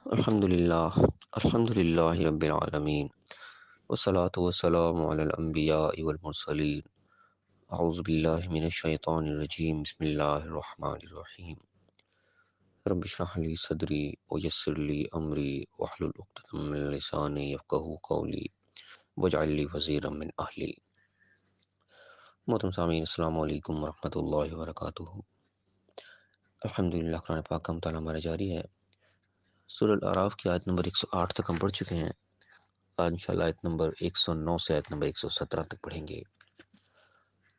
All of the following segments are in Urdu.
الحمد للہ رب العالمین والصلاة والسلام علی الانبیاء والمرسلین اعوذ باللہ من الشیطان الرجیم بسم اللہ الرحمن الرحیم رب اشرح لی صدری ویسر لی امری واحلل عقدۃ من لسانی یفقہوا قولی واجعل لی وزیرا من اہلی۔ محترم سامعین، السلام علیکم ورحمۃ اللہ وبرکاتہ۔ الحمدللہ، قرآن پاک کا مطالعہ ہمارا جاری ہے۔ سورہ الاعراف کی آیت نمبر 108 تک ہم پڑھ چکے ہیں۔ آج انشاءاللہ آیت نمبر 109 سے آیت نمبر 117 تک پڑھیں گے۔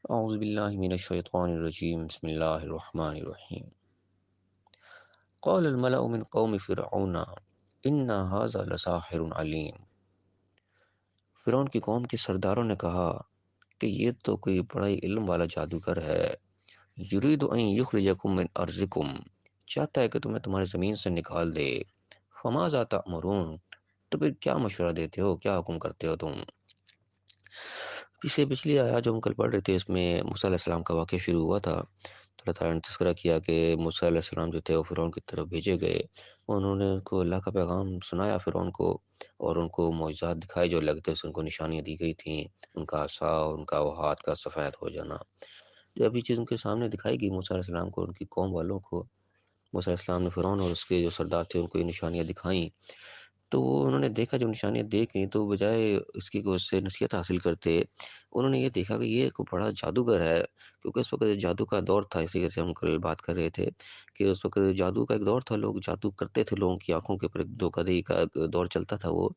اعوذ باللہ من الشیطان الرجیم، بسم اللہ الرحمن الرحیم۔ قال الملأ من قوم فرعون ان هذا لساحر علیم۔ فرعون کی قوم کے سرداروں نے کہا کہ یہ تو کوئی بڑا ہی علم والا جادوگر ہے۔ یرید ان یخرجکم من ارضکم، چاہتا ہے کہ تمہیں تمہاری زمین سے نکال دے۔ فماذا تأمرون، تو پھر کیا مشورہ دیتے ہو، کیا حکم کرتے ہو تم؟ پچھلی آیات جو ہم کل پڑھ رہے تھے، اس میں موسیٰ علیہ السلام کا واقعہ شروع ہوا تھا۔ اللہ تعالیٰ نے تذکرہ کیا کہ موسیٰ علیہ السلام جو تھے وہ فرعون کی طرف بھیجے گئے، انہوں نے ان کو اللہ کا پیغام سنایا فرعون کو، اور ان کو معجزات دکھائے جو لگتے سے ان کو نشانیاں دی گئی تھیں، ان کا عصا اور ان کا وہ ہاتھ کا سفید ہو جانا۔ جب یہ چیز ان کے سامنے دکھائی گئی موسیٰ علیہ السلام کو، ان کی قوم والوں کو، موسیٰ علیہ السلام نے فرعون اور اس کے جو سردار تھے ان کو یہ نشانیاں دکھائیں، تو انہوں نے دیکھا، جب نشانیاں دیکھیں تو بجائے اس کی اس سے نصیحت حاصل کرتے، انہوں نے یہ دیکھا کہ یہ ایک بڑا جادوگر ہے، کیونکہ اس وقت جادو کا دور تھا۔ اسی جیسے ہم کل بات کر رہے تھے کہ اس وقت جادو کا ایک دور تھا، لوگ جادو کرتے تھے، لوگوں کی آنکھوں کے اوپر ایک دھوکہ دہی کا ایک دور چلتا تھا وہ۔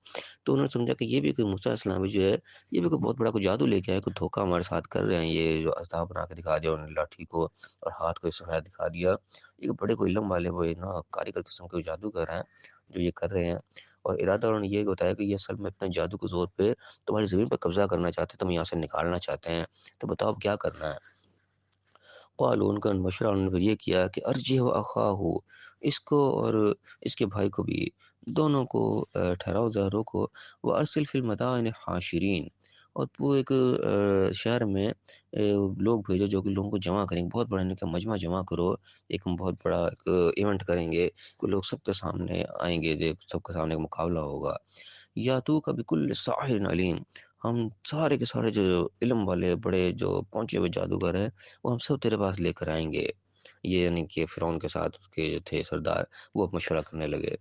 تو انہوں نے سمجھا کہ یہ بھی کوئی موسیٰ علیہ السلام جو ہے یہ بھی کوئی بہت بڑا کوئی جادو لے کے آئے، کوئی دھوکہ ہمارے ساتھ کر رہے ہیں، یہ جو اژدھا بنا کے دکھا دیا انہوں نے لاٹھی کو اور ہاتھ کو سفید دکھا دیا، یہ بڑے کوئی علم والے وہ نا کاریگر قسم کے جادوگر ہیں جو یہ کر رہے ہیں۔ اور ارادہ انہوں نے یہ بتایا کہ یہ اصل میں اپنے جادو کے زور پہ تمہاری زمین پہ قبضہ کرنا چاہتے ہیں، تم یہاں سے نکالنا چاہتے ہیں، تو بتاؤ اب کیا کرنا ہے؟ قالوا، ان کا مشورہ انہوں نے پھر یہ کیا کہ ارجہ و اخاہ، اس کو اور اس کے بھائی کو بھی، دونوں کو ٹھہراؤ، ظاہروں کو، وہ ارسل فی المدائن حاشرین، اور وہ ایک شہر میں لوگ بھیجو جو کہ لوگوں کو جمع کریں گے، بہت بڑا ان کا مجمع جمع کرو، ایک بہت بڑا ایک ایونٹ کریں گے کہ لوگ سب کے سامنے آئیں گے، سب کے سامنے ایک مقابلہ ہوگا۔ یا تو کبھی کل ساحر علیم، ہم سارے کے سارے جو علم والے بڑے جو پہنچے ہوئے جادوگر ہیں وہ ہم سب تیرے پاس لے کر آئیں گے۔ یہ یعنی کہ فرعون کے ساتھ اس کے جو تھے سردار وہ مشورہ کرنے لگے۔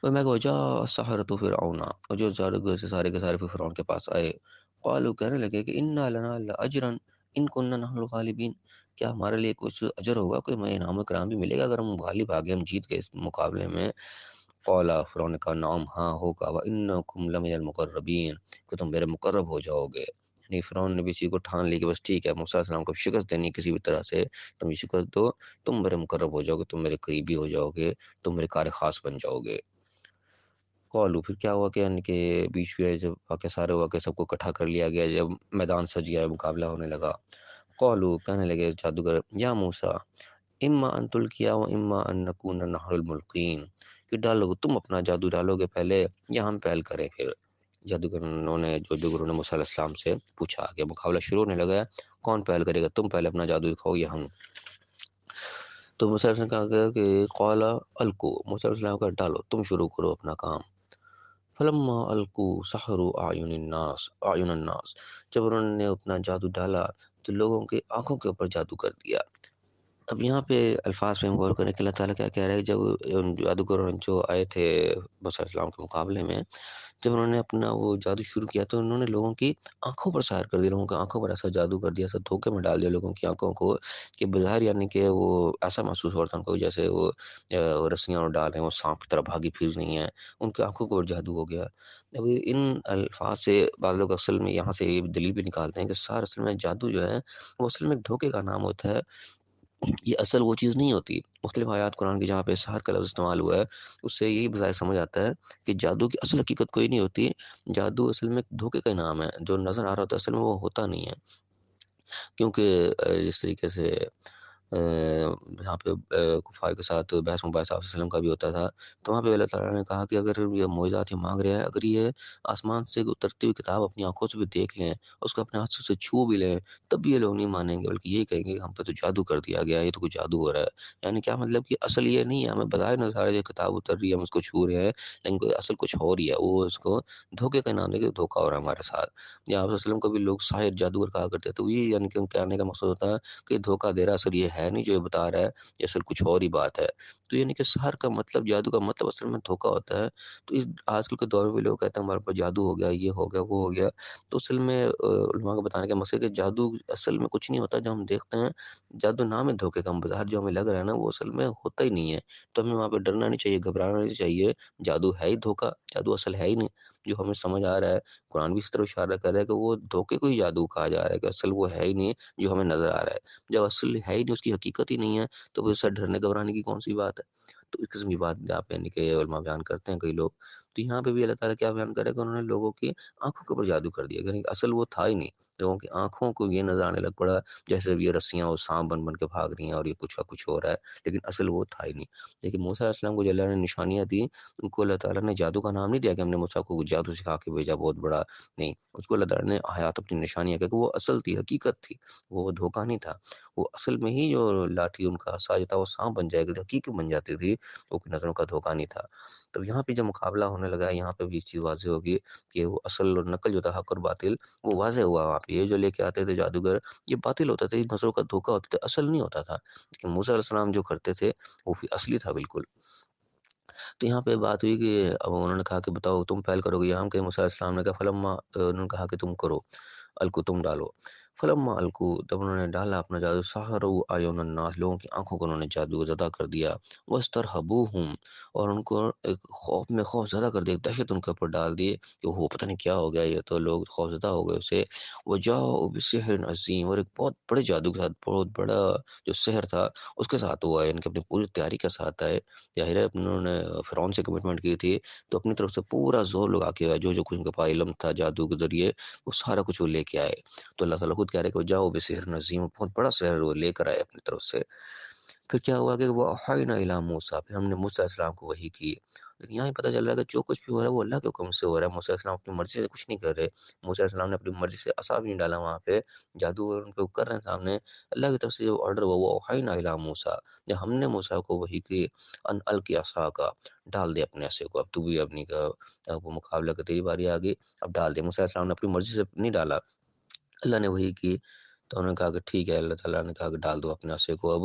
اور میں کہا جا سحرۃ فرعون، اور جو جادوگر سے سارے کے سارے پھر فرعون کے پاس آئے، قالوا، کہنے لگے کہ انا لنا لاجرا ان كنا نحن الغالبین، کیا ہمارے لیے کچھ اجر ہوگا، کوئی ہمیں انعام و کرام بھی ملے گا اگر ہم غالب آ گئے، ہم جیت گئے اس مقابلے میں؟ قال، فرعون نے کہا نعم، ہاں ہوگا، وانکم لمن المقربین، کہ تم میرے مقرب ہو جاؤ گے۔ یعنی فرعون نے بھی اسی کو ٹھان لی کہ بس ٹھیک ہے، موسیٰ علیہ السلام کو شکست دینی کسی بھی طرح سے، تم یہ شکست دو، تم میرے مقرب ہو جاؤ گے، تم میرے قریبی ہو جاؤ گے، تم میرے کار خاص بن جاؤ گے۔ قالو، پھر کیا ہوا کہ یعنی کہ بیچ میں جب واقعہ سارے واقعے سب کو اکٹھا کر لیا گیا، جب میدان سج گیا، مقابلہ ہونے لگا، قالو، کہنے لگے جادوگر، یا موسیٰ اما ان تلقیا و اما ان نکون نحن الملقین، کہ ڈالو، تم اپنا جادو ڈالو گے پہلے یا ہم پہل کریں؟ پھر جادوگروں نے موسیٰ علیہ السلام سے پوچھا کہ مقابلہ شروع ہونے لگا ہے، کون پہل کرے گا، تم پہلے اپنا جادو دکھاؤ یا ہم؟ تو موسیٰ علیہ السلام نے کہا کہ قال القو، موسیٰ علیہ السلام کا ڈالو، تم شروع کرو اپنا کام۔ فلما القوا سحروا اعین الناس، جب انہوں نے اپنا جادو ڈالا تو لوگوں کی آنکھوں کے اوپر جادو کر دیا۔ اب یہاں پہ الفاظ پہ ہم غور کریں کہ اللہ تعالیٰ کیا کہہ رہے ہیں، جب ان جادوگروں جو آئے تھے موسیٰ علیہ السلام کے مقابلے میں، جب انہوں نے اپنا وہ جادو شروع کیا تو انہوں نے لوگوں کی آنکھوں پر سحر کر دیا، لوگوں کی آنکھوں پر ایسا جادو کر دیا، ایسا دھوکے میں ڈال دیا لوگوں کی آنکھوں کو کہ بظاہر یعنی کہ وہ ایسا محسوس ہوتا ان کو جیسے وہ رسیاں ڈال رہے ہیں، وہ سانپ کی طرح بھاگی پھر رہی ہیں، ان کی آنکھوں کو جادو ہو گیا۔ اب ان الفاظ سے بعض لوگ اصل میں یہاں سے یہ دلیل بھی نکالتے ہیں کہ سارا اصل میں جادو جو ہے وہ اصل میں ایک دھوکے کا نام ہوتا ہے، یہ اصل وہ چیز نہیں ہوتی۔ مختلف آیات قرآن کی جہاں پہ سحر کا لفظ استعمال ہوا ہے اس سے یہی بظاہر سمجھ آتا ہے کہ جادو کی اصل حقیقت کوئی نہیں ہوتی، جادو اصل میں ایک دھوکے کا نام ہے، جو نظر آ رہا ہوتا ہے اصل میں وہ ہوتا نہیں ہے، کیونکہ جس طریقے سے جہاں پہ کفار کے ساتھ بحث مباحثہ آپ وسلم کا بھی ہوتا تھا، تو وہاں پہ اللہ تعالیٰ نے کہا کہ اگر یہ معجزات یہ مانگ رہے ہیں، اگر یہ آسمان سے اترتی ہوئی کتاب اپنی آنکھوں سے بھی دیکھ لیں، اس کو اپنے ہاتھوں سے چھو بھی لیں، تب بھی یہ لوگ نہیں مانیں گے، بلکہ یہی کہیں گے کہ ہم پہ تو جادو کر دیا گیا ہے، یہ تو کوئی جادو ہو رہا ہے۔ یعنی کیا مطلب کہ اصل یہ نہیں ہے، ہمیں بظاہر نظارے جو کتاب اتر رہی ہے ہم اس کو چھو رہے ہیں، لیکن کوئی اصل کچھ اور ہی ہے، وہ اس کو دھوکے کا نام دے کے دھوکا ہو رہا ہے ہمارے ساتھ۔ یا آپ وسلم کو بھی لوگ ساحر جادوگر کہا کرتے ہیں، تو یہ یعنی کہ ان کے آنے کا مقصد ہوتا ہے کہ دھوکا دے رہا ہے، اصل یہ ہے نہیں جو یہ بتا رہا ہے، یہ اصل کچھ اور ہی بات ہے۔ تو یعنی کہ سحر کا مطلب، جادو کا مطلب اصل میں دھوکا ہوتا ہے۔ تو اس آج کل کے دور میں بھی لوگ کہتے ہیں ہمارے پاس جادو ہو گیا، یہ ہو گیا، وہ ہو گیا۔ تو اصل میں علماء کو بتانے کا مقصد ہے کہ جادو اصل میں کچھ نہیں ہوتا جو ہم دیکھتے ہیں، جادو نام ہے دھوکے کا، بظاہر جو ہمیں لگ رہا ہے نا وہ اصل میں ہوتا ہی نہیں ہے۔ تو ہمیں وہاں پہ ڈرنا نہیں چاہیے، گھبرانا نہیں چاہیے، جادو ہے ہی دھوکا، جادو اصل ہے ہی نہیں جو ہمیں سمجھ آ رہا ہے۔ قرآن بھی اس طرف اشارہ کر رہا ہے کہ وہ دھوکے کو ہی جادو کہا جا رہا ہے، کہ اصل وہ ہے ہی نہیں جو ہمیں نظر آ رہا ہے۔ جب اصل ہے ہی نہیں، اس کی حقیقت ہی نہیں ہے، تو پھر اس سے ڈرنے گھبرانے کی کون سی بات ہے؟ تو اس قسم کی بات جہاں پہ یعنی کہ علماء بیان کرتے ہیں کئی لوگ، تو یہاں پہ بھی اللہ تعالیٰ کیا بیان کرے کہ انہوں نے لوگوں کی آنکھوں کے اوپر جادو کر دیا، یعنی اصل وہ تھا ہی نہیں، لوگوں کی آنکھوں کو یہ نظر آنے لگ پڑا جیسے یہ رسیاں اور سانپ بن بن کے بھاگ رہی ہیں اور یہ کچھ کا کچھ ہو رہا ہے، لیکن اصل وہ تھا ہی نہیں۔ لیکن موسیٰ علیہ السلام کو جو اللہ نے نشانیاں دی، ان کو اللہ تعالیٰ نے جادو کا نام نہیں دیا کہ ہم نے موسیٰ کو جادو سکھا کے بھیجا بہت بڑا، نہیں، اس کو اللہ تعالیٰ نے آیات اپنی نشانیاں کہ وہ اصل تھی، حقیقت تھی، وہ دھوکہ نہیں تھا۔ وہ اصل میں ہی جو لاٹھی ان کا عصا جو تھا وہ سانپ بن جائے گا، حقیقت بن جاتی تھی، وہ کوئی نظروں کا دھوکہ نہیں تھا۔ تو یہاں پہ جب مقابلہ ہونے لگا ہے، یہاں پہ بھی اس چیز واضح ہوگی کہ وہ اصل اور نقل جو تھا، حق اور باطل، وہ واضح ہوا وہاں پہ۔ یہ جو لے کے آتے تھے جادوگر، یہ باطل ہوتا تھا، نظروں کا دھوکہ ہوتا تھا، اصل نہیں ہوتا تھا۔ لیکن موسیٰ علیہ السلام جو کرتے تھے وہ پھر اصلی تھا بالکل۔ تو یہاں پہ بات ہوئی کہ اب انہوں نے کہا کہ بتاؤ تم پہل کرو گے یا ہم، کہ موسیٰ علیہ السلام نے کہا فلما، انہوں نے کہا کہ تم کرو، الکو تم ڈالو، فلما الکو، جب انہوں نے ڈالا اپنا جادو، سحروا اعین الناس، لوگوں کی آنکھوں کو انہوں نے جادو زدہ کر دیا، واسترہبوہم، اور ان کو ایک خوف میں خوف زدہ کر دیا، ایک دہشت ان کے اوپر ڈال دی کہ وہ پتہ نہیں کیا ہو گیا، یہ تو لوگ خوف زدہ ہو گئے اسے۔ وجاؤ بسحر عظیم، اور ایک بہت بڑے جادو کے ساتھ، بہت بڑا جو سحر تھا اس کے ساتھ ہوا ہے، ان کے اپنی پوری تیاری کے ساتھ آئے۔ ظاہر ہے انہوں نے فرعون سے کمٹمنٹ کی تھی، تو اپنی طرف سے پورا زور لگا کے آئے، جو جو کچھ ان کے پاس علم تھا جادو کے ذریعے وہ سارا کچھ وہ لے کے آئے۔ تو اللہ تعالیٰ خود کہہ رہے کہ وہ جاؤ بسحر عظیم، بہت بڑا سحر وہ لے کر آئے اپنی طرف سے۔ پھر کیا ہوا کہ وہ اوحینا الی موسیٰ، پھر ہم نے موسیٰ علیہ السلام کو وحی کی۔ لیکن یہاں ہی پتہ چل رہا ہے کہ جو کچھ بھی ہو رہا ہے وہ اللہ کے حکم سے ہو رہا ہے، موسیٰ علیہ السلام اپنی مرضی سے کچھ نہیں کر رہے۔ موسیٰ علیہ السلام نے اپنی مرضی سے عصا بھی نہیں ڈالا وہاں پہ، جادو ان پہ کر رہے ہیں سامنے، اللہ کی طرف سے جو آرڈر ہوا وہ اوحینا الی موسیٰ، جب ہم نے موسیٰ کو وحی کی، ان القی عصاک، ڈال دے اپنے عصے کو، اب تو بھی اپنی کا وہ مقابلہ کا تیری باری آ گئی، اب ڈال دے۔ موسیٰ علیہ السلام نے اپنی مرضی سے نہیں ڈالا، اللہ نے وہی کی، تو انہوں نے کہا کہ ٹھیک ہے، اللہ تعالیٰ نے کہا کہ ڈال دو اپنے عصے کو اب،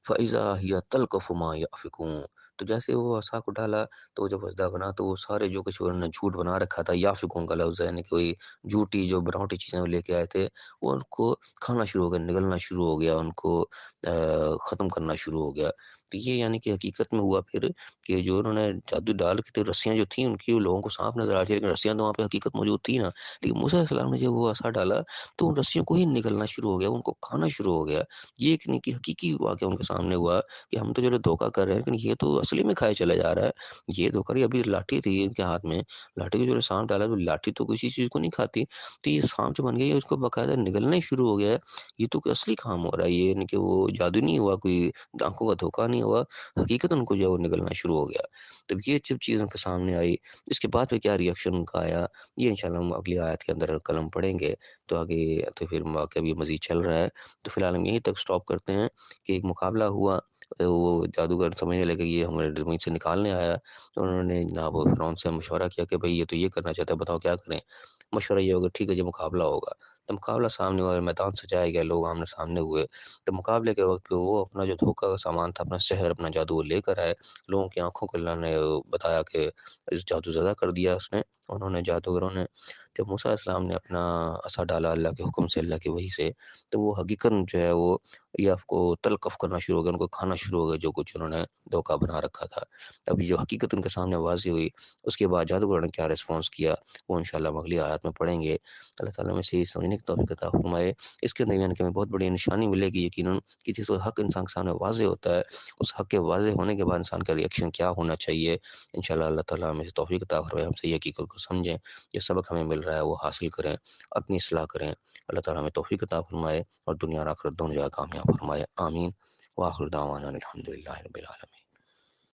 فَإِذَا هِيَ تَلْقَفُ مَا يَأْفِكُونَ، تو جیسے وہ عصا کو ڈالا تو وہ جب وجدہ بنا تو وہ سارے جو کچھ انہوں نے جھوٹ بنا رکھا تھا، یافکون کا لفظ ہے، یعنی کہ وہی جھوٹی جو بناوٹی چیزیں وہ لے کے آئے تھے، وہ ان کو کھانا شروع ہو گیا، نگلنا شروع ہو گیا، ان کو ختم کرنا شروع ہو گیا۔ تو یہ یعنی کہ حقیقت میں ہوا پھر کہ جو انہوں نے جادو ڈال کے تھے، رسیاں جو تھیں ان کی، وہ لوگوں کو صاف نظر آ رہی تھی، لیکن رسیاں تو وہاں پہ حقیقت موجود تھی نا۔ لیکن موسیٰ علیہ السلام نے جب وہ عصا ڈالا تو ان رسیوں کو ہی نگلنا شروع ہو گیا، ان کو کھانا شروع ہو گیا۔ یہ ایک نہیں کہ حقیقی واقعہ ان کے سامنے ہوا کہ ہم تو چلو دھوکہ کر رہے ہیں، لیکن یہ تو اصلی میں کھائے چلا جا رہا ہے، یہ دھوکہ نہیں۔ ابھی لاٹھی تھی ان کے ہاتھ میں، لاٹھی کو جو سانپ ڈالا تو لاٹھی تو کسی چیز کو نہیں کھاتی، تو یہ سانپ جو بن گئی ہے اس کو باقاعدہ نگلنا ہی شروع ہو گیا ہے۔ یہ تو کوئی اصلی کام ہو رہا ہے، یہ نہیں کہ وہ جادو نہیں ہوا، کوئی آنکھوں کا دھوکہ نہیں ہوا، حقیقت ان کو جو ہے وہ نگلنا شروع ہو گیا۔ تو یہ جب چیز ان کے سامنے آئی، اس کے بعد پھر کیا ریئیکشن ان کا آیا، یہ انشاءاللہ ہم اگلی آیت کے اندر قلم پڑھیں گے۔ تو آگے تو پھر واقعہ بھی مزید چل رہا ہے، تو فی الحال ہم یہیں تک سٹاپ کرتے ہیں کہ ایک مقابلہ ہوا، وہ جادوگر سمجھنے لگے کہ یہ ہمارے زمین سے نکالنے آیا، تو انہوں نے جناب فرعون سے مشورہ کیا کہ بھئی یہ تو یہ کرنا چاہتا ہے، بتاؤ کیا کریں۔ مشورہ یہ ہوگا ٹھیک ہے جی مقابلہ ہوگا، تو مقابلہ سامنے ہوا، میدان سجایا گیا، لوگ آمنے سامنے ہوئے، تو مقابلے کے وقت پہ وہ اپنا جو دھوکہ کا سامان تھا، اپنا سحر، اپنا جادو وہ لے کر آئے، لوگوں کی آنکھوں کو اللہ نے بتایا کہ اس جادو زدہ کر دیا اس نے، انہوں نے جادوگروں نے۔ جب موسیٰ علیہ السلام نے اپنا عصا ڈالا اللہ کے حکم سے، اللہ کی وحی سے، تو وہ حقیقت جو ہے وہ یہ آپ کو تلقف کرنا شروع ہو گیا، ان کو کھانا شروع ہو گیا جو کچھ انہوں نے دھوکہ بنا رکھا تھا۔ ابھی جو حقیقت ان کے سامنے واضح ہوئی، اس کے بعد جادوگروں نے کیا ریسپانس کیا، وہ انشاءاللہ ہم اگلی آیات میں پڑھیں گے۔ اللہ تعالیٰ میں سے سمجھنے کی توفیق عطا فرمائے۔ اس کے اندر یعنی کہ ہمیں بہت بڑی نشانی ملے گی یقیناً کہ جس وقت حق انسان کے سامنے واضح ہوتا ہے، اس حق کے واضح ہونے کے بعد انسان کا ریئیکشن کیا ہونا چاہیے۔ انشاءاللہ اللہ تعالیٰ ہمیں سے توفیق عطا فرمائے، ہم سے یہ حقیقت کو سمجھیں، جو سبق ہمیں مل رہا ہے وہ حاصل کریں، اپنی اصلاح کریں۔ اللہ تعالیٰ ہمیں توفیق عطا فرمائے اور دنیا اور آخرت دونوں جگہ کامیاب فرمائے، آمین۔ وآخر دعوانا الحمد للہ رب العالمین.